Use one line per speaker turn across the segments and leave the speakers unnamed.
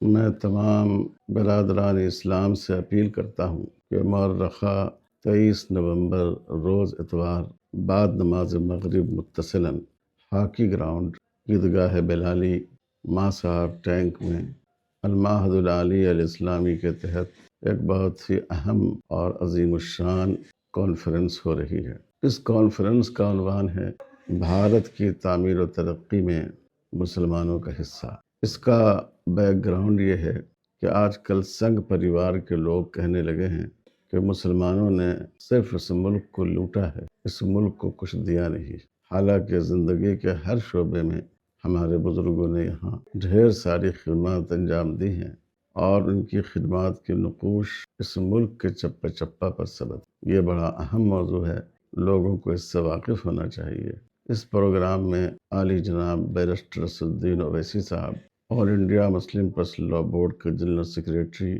میں تمام برادران اسلام سے اپیل کرتا ہوں کہ مورخہ 23 نومبر روز اتوار بعد نماز مغرب متصلاً ہاکی گراؤنڈ عیدگاہ بلالی ماں صاحب ٹینک میں المعہد العالی الاسلامی کے تحت ایک بہت ہی اہم اور عظیم الشان کانفرنس ہو رہی ہے۔ اس کانفرنس کا عنوان ہے بھارت کی تعمیر و ترقی میں مسلمانوں کا حصہ۔ اس کا بیک گراؤنڈ یہ ہے کہ آج کل سنگھ پریوار کے لوگ کہنے لگے ہیں کہ مسلمانوں نے صرف اس ملک کو لوٹا ہے، اس ملک کو کچھ دیا نہیں، حالانکہ زندگی کے ہر شعبے میں ہمارے بزرگوں نے یہاں ڈھیر ساری خدمات انجام دی ہیں اور ان کی خدمات کی نقوش اس ملک کے چپے چپا پر ثبت۔ یہ بڑا اہم موضوع ہے، لوگوں کو اس سے واقف ہونا چاہیے۔ اس پروگرام میں عالی جناب بیرسٹر اسد الدین اویسی صاحب، all India Muslim personal law board کے جنرل سیکریٹری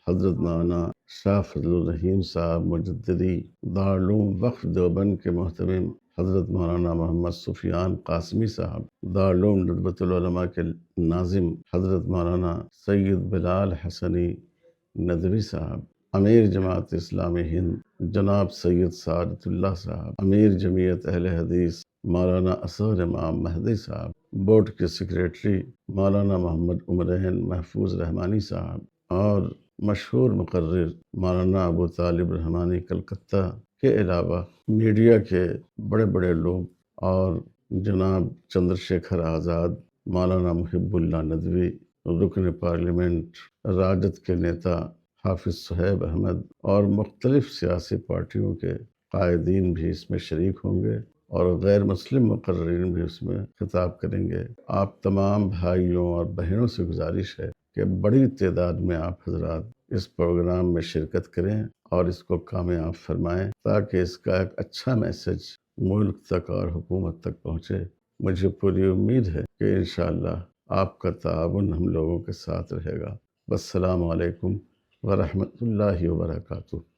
حضرت مولانا شاہ فضل الرحیم صاحب مجددی، دارالعلوم وقف دیوبند کے محترم حضرت مولانا محمد سفیان قاسمی صاحب، دارالعلوم ندوۃ العلماء کے ناظم حضرت مولانا سید بلال حسنی ندوی صاحب، امیر جماعت اسلامی ہند جناب سید سعادت اللہ صاحب، امیر جمعیت اہل حدیث مولانا اصغر امام مہدی صاحب، بورڈ کے سیکریٹری مولانا محمد عمرین محفوظ رحمانی صاحب اور مشہور مقرر مولانا ابو طالب رحمانی کلکتہ کے علاوہ میڈیا کے بڑے بڑے لوگ اور جناب چندر شیکھر آزاد، مولانا محب اللہ ندوی، رکن پارلیمنٹ راجد کے نیتا حافظ صہیب احمد اور مختلف سیاسی پارٹیوں کے قائدین بھی اس میں شریک ہوں گے اور غیر مسلم مقررین بھی اس میں خطاب کریں گے۔ آپ تمام بھائیوں اور بہنوں سے گزارش ہے کہ بڑی تعداد میں آپ حضرات اس پروگرام میں شرکت کریں اور اس کو کامیاب فرمائیں تاکہ اس کا ایک اچھا میسج ملک تک اور حکومت تک پہنچے۔ مجھے پوری امید ہے کہ انشاءاللہ آپ کا تعاون ہم لوگوں کے ساتھ رہے گا۔ والسلام علیکم ورحمۃ اللہ وبرکاتہ۔